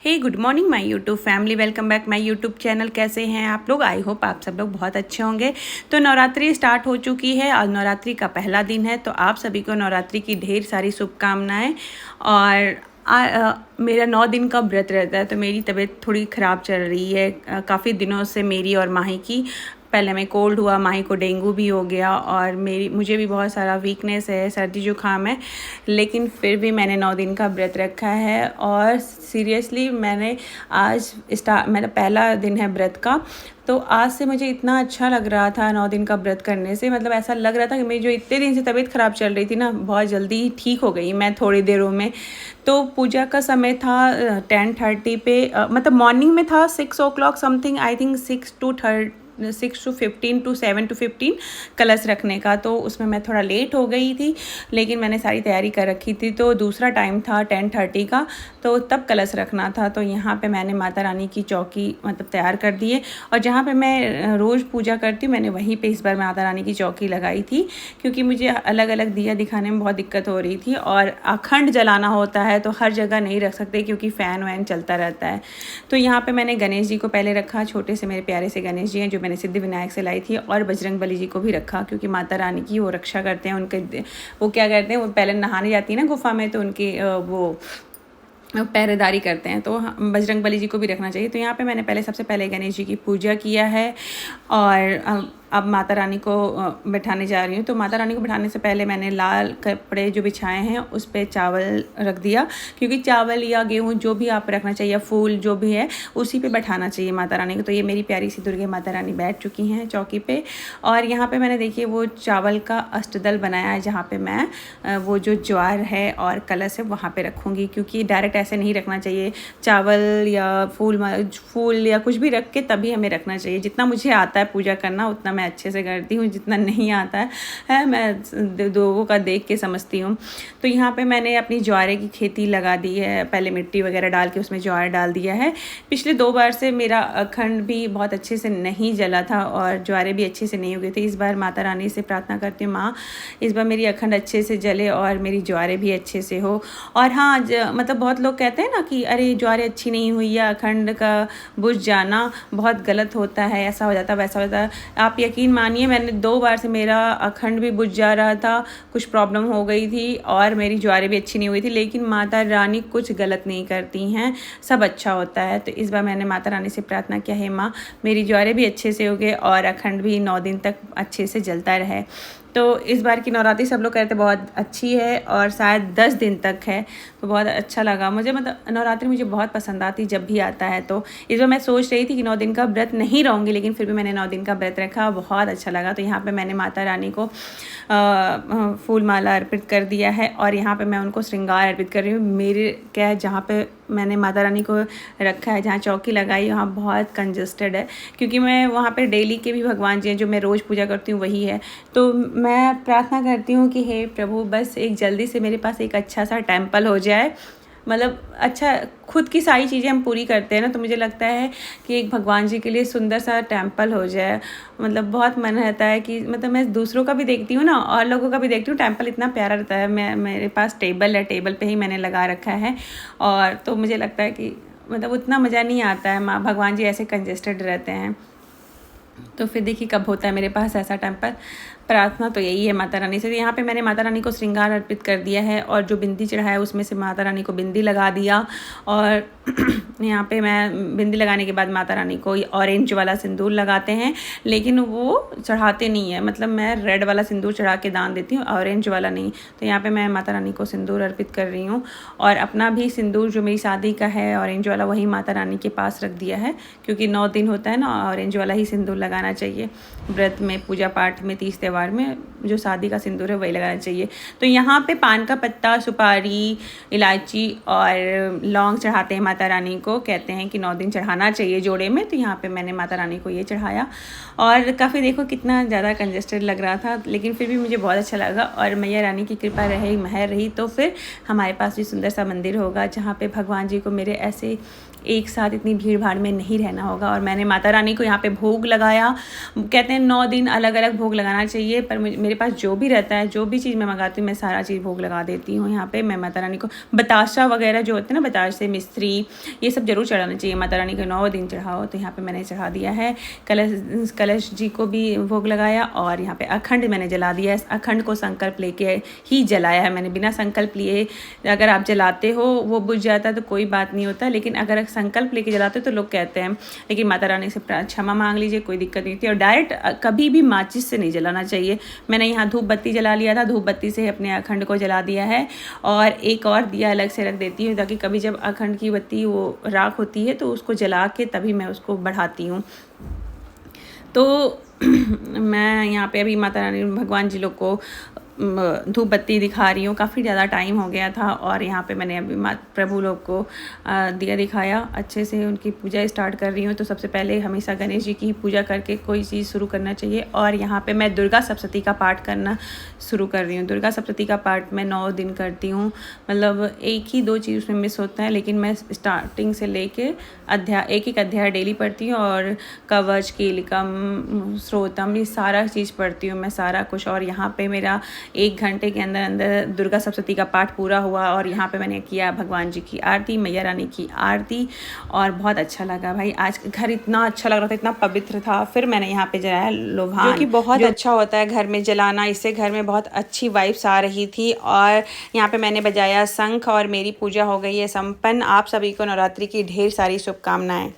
Hey good morning my YouTube family, welcome back my YouTube channel. कैसे हैं आप लोग? आई होप आप सब लोग बहुत अच्छे होंगे। तो नवरात्रि स्टार्ट हो चुकी है और नवरात्रि का पहला दिन है, तो आप सभी को नवरात्रि की ढेर सारी शुभकामनाएं। और मेरा 9 दिन का व्रत रहता है, तो मेरी तबीयत थोड़ी ख़राब चल रही है काफ़ी दिनों से, मेरी और माही की। पहले में कोल्ड हुआ, माही को डेंगू भी हो गया और मुझे भी बहुत सारा वीकनेस है, सर्दी जुकाम है। लेकिन फिर भी मैंने 9 दिन का व्रत रखा है और सीरियसली मैंने आज मेरा पहला दिन है व्रत का। तो आज से मुझे इतना अच्छा लग रहा था 9 दिन का व्रत करने से। मतलब ऐसा लग रहा था कि मेरी जो इतने दिन से तबीयत ख़राब चल रही थी ना, बहुत जल्दी ही ठीक हो गई मैं थोड़ी देरों में। तो पूजा का समय था 10:30 पे, मतलब मॉर्निंग में था 6 o'clock something, I think 6 to 15 to 7 to 15 कलश रखने का। तो उसमें मैं थोड़ा लेट हो गई थी, लेकिन मैंने सारी तैयारी कर रखी थी। तो दूसरा टाइम था 10:30 का, तो तब कलश रखना था। तो यहाँ पे मैंने माता रानी की चौकी मतलब तैयार कर दी है, और जहाँ पे मैं रोज़ पूजा करती हूँ मैंने वहीं पे इस बार माता रानी की चौकी लगाई थी, क्योंकि मुझे अलग अलग दिया दिखाने में बहुत दिक्कत हो रही थी। और अखंड जलाना होता है तो हर जगह नहीं रख सकते, क्योंकि फ़ैन वैन चलता रहता है। तो यहाँ पर मैंने गणेश जी को पहले रखा, छोटे से मेरे प्यारे से गणेश जी हैं जो मैंने सिद्धि विनायक से लाई थी, और बजरंग बली जी को भी रखा, क्योंकि माता रानी की वो रक्षा करते हैं। उनके वो क्या करते हैं, वो पहले नहाने जाती है ना गुफा में, तो उनकी वो पहरेदारी करते हैं, तो बजरंग बली जी को भी रखना चाहिए। तो यहाँ पे मैंने सबसे पहले गणेश जी की पूजा किया है। और अब माता रानी को बैठाने जा रही हूँ। तो माता रानी को बैठाने से पहले मैंने लाल कपड़े जो बिछाए हैं उस पर चावल रख दिया, क्योंकि चावल या गेहूँ जो भी आप रखना चाहिए, फूल जो भी है उसी पे बैठाना चाहिए माता रानी को। तो ये मेरी प्यारी सी दुर्गे माता रानी बैठ चुकी हैं चौकी पे। और यहाँ पे मैंने देखिए वो चावल का अष्टदल बनाया है, जहाँ पे मैं वो जो ज्वार है और कलश है वहाँ पे रखूँगी, क्योंकि डायरेक्ट ऐसे नहीं रखना चाहिए। चावल या फूल या कुछ भी रख के तभी हमें रखना चाहिए। जितना मुझे आता है पूजा करना उतना मैं अच्छे से करती हूँ, जितना नहीं आता है मैं लोगों का देख के समझती हूँ। तो यहाँ पे मैंने अपनी ज्वारे की खेती लगा दी है, पहले मिट्टी वगैरह डाल के उसमें ज्वार डाल दिया है। पिछले 2 बार से मेरा अखंड भी बहुत अच्छे से नहीं जला था और ज्वारे भी अच्छे से नहीं हो गए थे। इस बार माता रानी से प्रार्थना करती हूँ, माँ इस बार मेरी अखंड अच्छे से जले और मेरी ज्वारे भी अच्छे से हो। और हाँ, मतलब बहुत लोग कहते हैं ना कि अरे ज्वारे अच्छी नहीं हुई या अखंड का बुझ जाना बहुत गलत होता है, ऐसा हो जाता वैसा होता है। आप यकीन मानिए, मैंने 2 बार से मेरा अखंड भी बुझ जा रहा था, कुछ प्रॉब्लम हो गई थी और मेरी ज्वारे भी अच्छी नहीं हुई थी। लेकिन माता रानी कुछ गलत नहीं करती हैं, सब अच्छा होता है। तो इस बार मैंने माता रानी से प्रार्थना किया है, माँ मेरी ज्वारे भी अच्छे से हो गए और अखंड भी 9 दिन तक अच्छे से जलता रहे। तो इस बार की नवरात्रि सब लोग कहते बहुत अच्छी है और शायद 10 दिन तक है, तो बहुत अच्छा लगा मुझे। मतलब नवरात्रि मुझे बहुत पसंद आती जब भी आता है। तो इस बार मैं सोच रही थी कि 9 दिन का व्रत नहीं रहूँगी, लेकिन फिर भी मैंने 9 दिन का व्रत रखा, बहुत अच्छा लगा। तो यहाँ पे मैंने माता रानी को फूल माला अर्पित कर दिया है, और यहाँ पे मैं उनको श्रृंगार अर्पित कर रही हूँ। मेरे क्या है, जहाँ पे मैंने माता रानी को रखा है, जहाँ चौकी लगाई, वहाँ बहुत कंजस्टेड है, क्योंकि मैं वहाँ पे डेली के भी भगवान जी हैं जो मैं रोज़ पूजा करती हूँ वही है। तो मैं प्रार्थना करती हूँ कि हे प्रभु, बस एक जल्दी से मेरे पास एक अच्छा सा टेम्पल हो जाए। मतलब अच्छा, खुद की सारी चीज़ें हम पूरी करते हैं ना, तो मुझे लगता है कि एक भगवान जी के लिए सुंदर सा टेम्पल हो जाए। मतलब बहुत मन रहता है कि मतलब मैं दूसरों का भी देखती हूँ ना और लोगों का भी देखती हूँ, टेम्पल इतना प्यारा रहता है। मेरे पास टेबल है, टेबल पे ही मैंने लगा रखा है। और तो मुझे लगता है कि मतलब उतना मज़ा नहीं आता है, माँ भगवान जी ऐसे कंजेस्टेड रहते हैं। तो फिर देखिए कब होता है मेरे पास ऐसा टेम्पल। प्रार्थना तो यही है माता रानी से। तो यहाँ पे मैंने माता रानी को श्रृंगार अर्पित कर दिया है, और जो बिंदी चढ़ाया उसमें से माता रानी को बिंदी लगा दिया। और यहाँ पे मैं बिंदी लगाने के बाद माता रानी को ऑरेंज वाला सिंदूर लगाते हैं, लेकिन वो चढ़ाते नहीं है। मतलब मैं रेड वाला सिंदूर चढ़ा के दान देती हूँ, ऑरेंज वाला नहीं। तो यहाँ पे मैं माता रानी को सिंदूर अर्पित कर रही हूँ, और अपना भी सिंदूर जो मेरी शादी का है ऑरेंज वाला, वही माता रानी के पास रख दिया है, क्योंकि 9 दिन होता है ना, ऑरेंज वाला ही सिंदूर लगाना चाहिए व्रत में, पूजा पाठ में, तीज त्यौहार में जो शादी का सिंदूर है वही लगाना चाहिए। तो यहाँ पे पान का पत्ता, सुपारी, इलायची और लौंग चढ़ाते हैं माता रानी को। कहते हैं कि 9 दिन चढ़ाना चाहिए जोड़े में। तो यहाँ पे मैंने माता रानी को ये चढ़ाया, और काफ़ी देखो कितना ज़्यादा कंजेस्टेड लग रहा था, लेकिन फिर भी मुझे बहुत अच्छा लगा। और मैया रानी की कृपा रही, महर रही, तो फिर हमारे पास भी सुंदर सा मंदिर होगा, जहाँ पे भगवान जी को मेरे ऐसे एक साथ इतनी भीड़ भाड़ में नहीं रहना होगा। और मैंने माता रानी को यहाँ पे भोग लगाया। कहते हैं 9 दिन अलग अलग भोग लगाना चाहिए। चाहिए, पर मेरे पास जो भी रहता है, जो भी चीज़ मैं मंगाती हूँ, मैं सारा चीज़ भोग लगा देती हूँ यहाँ पे। मैं माता रानी को बताशा वगैरह जो होते हैं ना, बताशे, मिस्त्री, ये सब ज़रूर चढ़ाना चाहिए। माता रानी को 9 दिन चढ़ाओ, तो यहाँ पे मैंने चढ़ा दिया है। कलश जी को भी भोग लगाया और यहाँ पे अखंड मैंने जला दिया है। अखंड को संकल्प लेके ही जलाया है मैंने, बिना संकल्प लिए अगर आप जलाते हो वो बुझ जाता है तो कोई बात नहीं होता, लेकिन अगर संकल्प लेके जलाते हो तो लोग कहते हैं। लेकिन माता रानी से क्षमा मांग लीजिए, कोई दिक्कत नहीं थी। और डायरेक्ट कभी भी माचिस से नहीं जलाना चाहिए। मैंने यहाँ धूप बत्ती जला लिया था, धूप बत्ती से अपने अखंड को जला दिया है। और एक और दिया अलग से रख देती हूँ, ताकि कभी जब अखंड की बत्ती वो राख होती है तो उसको जला के तभी मैं उसको बढ़ाती हूँ। तो मैं यहाँ पे अभी माता रानी भगवान जी लोग को धूप बत्ती दिखा रही हूँ। काफ़ी ज़्यादा टाइम हो गया था और यहाँ पे मैंने अभी प्रभु लोग को दिया दिखाया, अच्छे से उनकी पूजा स्टार्ट कर रही हूँ। तो सबसे पहले हमेशा गणेश जी की पूजा करके कोई चीज़ शुरू करना चाहिए। और यहाँ पे मैं दुर्गा सप्तशती का पाठ करना शुरू कर रही हूँ। दुर्गा सप्तशती का पाठ मैं 9 दिन करती हूँ, मतलब एक ही 2 चीज़ उसमें मिस होता है, लेकिन मैं स्टार्टिंग से लेके एक अध्याय डेली पढ़ती हूँ। और कवच, कीलिकम, श्रोतम, ये सारा चीज़ पढ़ती हूँ मैं, सारा कुछ। और यहाँ पे मेरा 1 घंटे के अंदर अंदर दुर्गा सप्तशती का पाठ पूरा हुआ। और यहाँ पे मैंने किया भगवान जी की आरती, मैया रानी की आरती, और बहुत अच्छा लगा भाई। आज घर इतना अच्छा लग रहा था, इतना पवित्र था। फिर मैंने यहाँ पे जलाया लोभान, जो कि बहुत अच्छा होता है घर में जलाना, इससे घर में बहुत अच्छी वाइब्स आ रही थी। और यहाँ पे मैंने बजाया शंख और मेरी पूजा हो गई है संपन्न। आप सभी को नवरात्रि की ढेर सारी शुभकामनाएं।